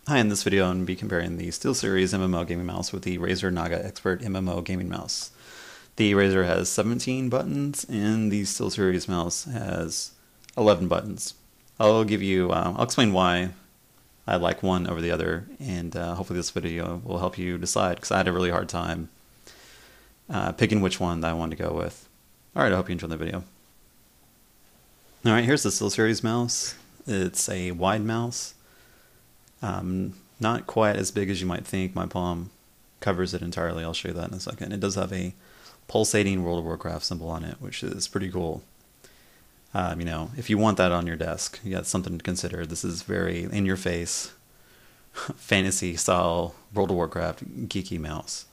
Hi, in this video I'm going to be comparing the Steelseries MMO Gaming Mouse with the Razer Naga Expert MMO Gaming Mouse. The Razer has 17 buttons and the Steelseries mouse has 11 buttons. I'll explain why I like one over the other, and hopefully this video will help you decide, because I had a really hard time picking which one that I wanted to go with. Alright, I hope you enjoyed the video. Alright, here's the Steelseries mouse. It's a wide mouse. Not quite as big as you might think. My palm covers it entirely. I'll show you that in a second. It does have a pulsating World of Warcraft symbol on it, which is pretty cool. If you want that on your desk, you got something to consider. This is very in-your-face, fantasy-style World of Warcraft geeky mouse.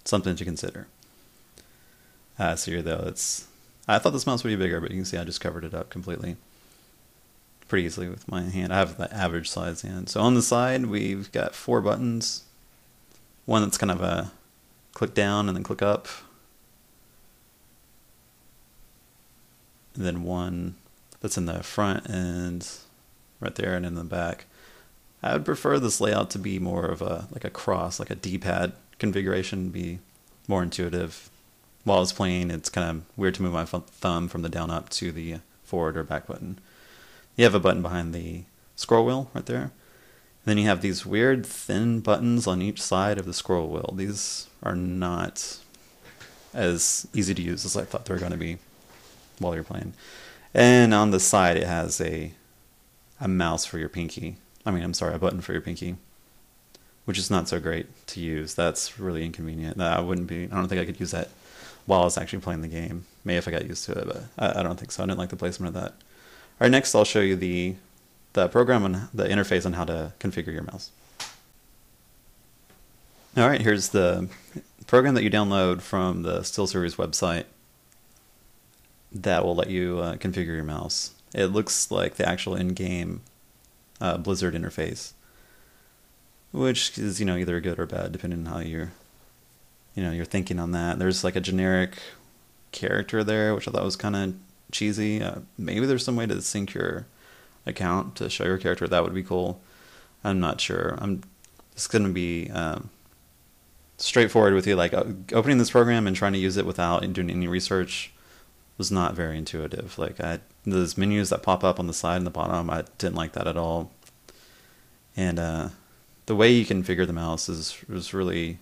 Something to consider. I thought this mouse would be bigger, but you can see I just covered it up completely. Pretty easily with my hand. I have the average size hand. So on the side we've got 4 buttons. One that's kind of a click down and then click up. And then one that's in the front and right there and in the back. I would prefer this layout to be more of a cross, like a D-pad configuration, be more intuitive. While I was playing, it's kind of weird to move my thumb from the down up to the forward or back button. You have a button behind the scroll wheel right there. And then you have these weird thin buttons on each side of the scroll wheel. These are not as easy to use as I thought they were going to be while you're playing. And on the side it has a mouse for your pinky. A button for your pinky, which is not so great to use. That's really inconvenient. I don't think I could use that while I was actually playing the game. Maybe if I got used to it, but I don't think so. I didn't like the placement of that. Alright, next I'll show you the program and the interface on how to configure your mouse. Alright, here's the program that you download from the Steelseries website that will let you configure your mouse. It looks like the actual in-game Blizzard interface, which is either good or bad depending on how you're thinking on that. There's like a generic character there, which I thought was kind of cheesy. Maybe there's some way to sync your account to show your character. That would be cool. I'm not sure. I'm just going to be straightforward with you. Like opening this program and trying to use it without doing any research was not very intuitive. Like those menus that pop up on the side and the bottom, I didn't like that at all. And the way you configure the mouse was really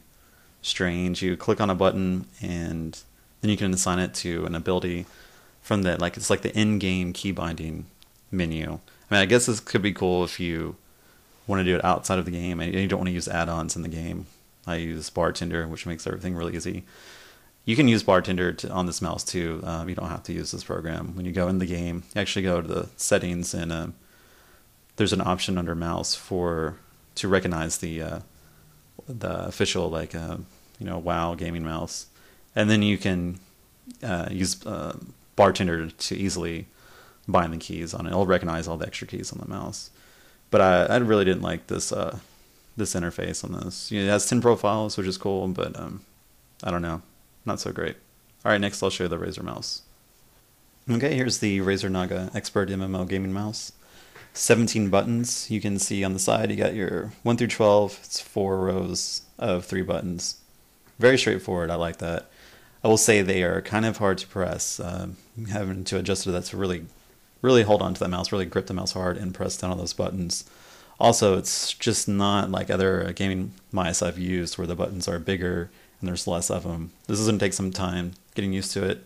strange. You click on a button and then you can assign it to an ability from it's like the in-game key binding menu. I guess this could be cool if you want to do it outside of the game and you don't want to use add-ons in the game. I use Bartender, which makes everything really easy. You can use Bartender on this mouse too. You don't have to use this program. When you go in the game, you actually go to the settings and there's an option under mouse to recognize the official WoW gaming mouse, and then you can use Bartender to easily bind the keys on it. It'll recognize all the extra keys on the mouse. But I really didn't like this interface on this. It has 10 profiles, which is cool, but I don't know, not so great. Alright, next I'll show you the Razer mouse. Okay, here's the Razer Naga Expert MMO Gaming Mouse. 17 buttons. You can see on the side you got your 1 through 12. It's 4 rows of 3 buttons. Very straightforward. I like that. I will say they are kind of hard to press. Having to adjust to that to really hold on to that mouse, really grip the mouse hard and press down on those buttons. Also, it's just not like other gaming mice I've used where the buttons are bigger and there's less of them. This is going to take some time getting used to it.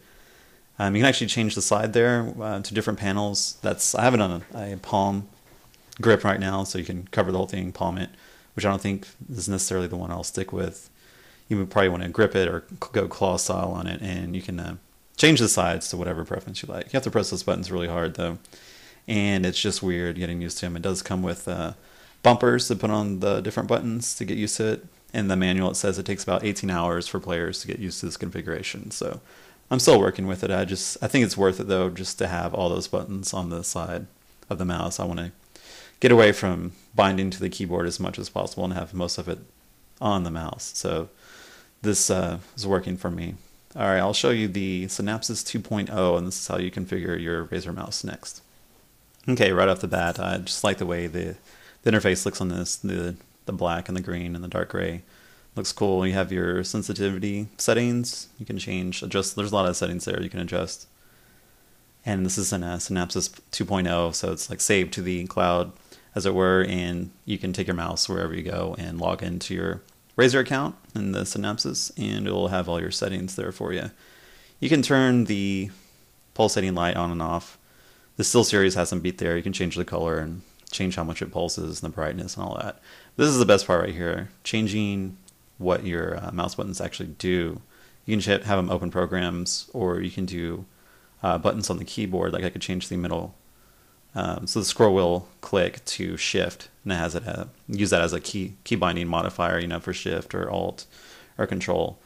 You can actually change the side there to different panels. I have it on a palm grip right now, so you can cover the whole thing, palm it, which I don't think is necessarily the one I'll stick with. You would probably want to grip it or go claw style on it, and you can change the sides to whatever preference you like. You have to press those buttons really hard though, and it's just weird getting used to them. It does come with bumpers to put on the different buttons to get used to it. In the manual it says it takes about 18 hours for players to get used to this configuration, so I'm still working with it. I think it's worth it though, just to have all those buttons on the side of the mouse. I want to get away from binding to the keyboard as much as possible and have most of it on the mouse. So this is working for me. Alright, I'll show you the Synapses 2.0, and this is how you configure your Razer mouse next. Okay, right off the bat, I just like the way the the interface looks on this, the black and the green and the dark gray. Looks cool. You have your sensitivity settings. You can adjust. There's a lot of settings there you can adjust. And this is in a Synapses 2.0, so it's like saved to the cloud, as it were, and you can take your mouse wherever you go and log into your Razer account in the Synapses, and it'll have all your settings there for you. You can turn the pulsating light on and off. The Steelseries has some beat there. You can change the color and change how much it pulses and the brightness and all that. This is the best part right here, changing what your mouse buttons actually do. You can have them open programs, or you can do buttons on the keyboard. Like I could change the middle. So the scroll wheel click to shift, and it has it use that as a key binding modifier, you know, for shift or alt or control.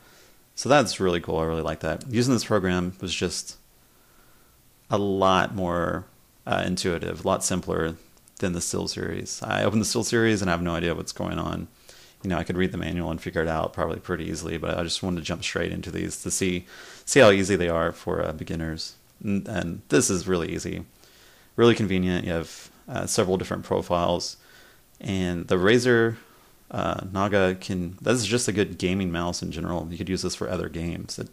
So that's really cool. I really like that. Using this program was just a lot more intuitive, a lot simpler than the Steelseries. I opened the Steelseries and I have no idea what's going on. You know, I could read the manual and figure it out probably pretty easily, but I just wanted to jump straight into these to see how easy they are for beginners. And this is really easy, really convenient. You have several different profiles, and the Razer Naga this is just a good gaming mouse in general. You could use this for other games. It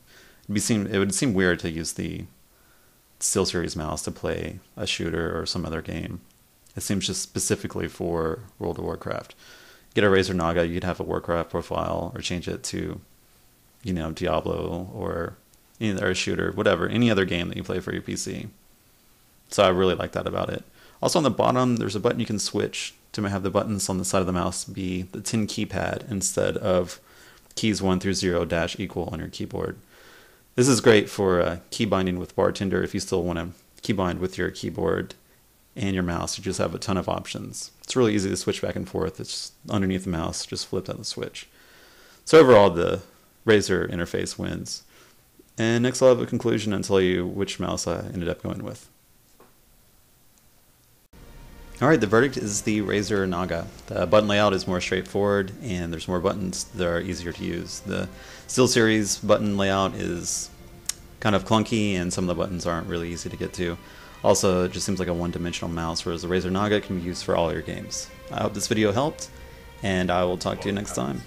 would seem weird to use the Steelseries mouse to play a shooter or some other game. It seems just specifically for World of Warcraft. Get a Razer Naga, you'd have a Warcraft profile, or change it to, you know, Diablo or a shooter, whatever, any other game that you play for your PC. So I really like that about it. Also on the bottom, there's a button you can switch to have the buttons on the side of the mouse be the 10 keypad instead of keys 1 through 0 -equal on your keyboard. This is great for key binding with Bartender. If you still want to key bind with your keyboard and your mouse, you just have a ton of options. It's really easy to switch back and forth. It's underneath the mouse, just flip out the switch. So overall, the Razer interface wins. And next I'll have a conclusion and tell you which mouse I ended up going with. Alright, the verdict is the Razer Naga. The button layout is more straightforward, and there's more buttons that are easier to use. The Steelseries button layout is kind of clunky, and some of the buttons aren't really easy to get to. Also, it just seems like a one-dimensional mouse, whereas the Razer Naga can be used for all your games. I hope this video helped, and I will talk to you next time.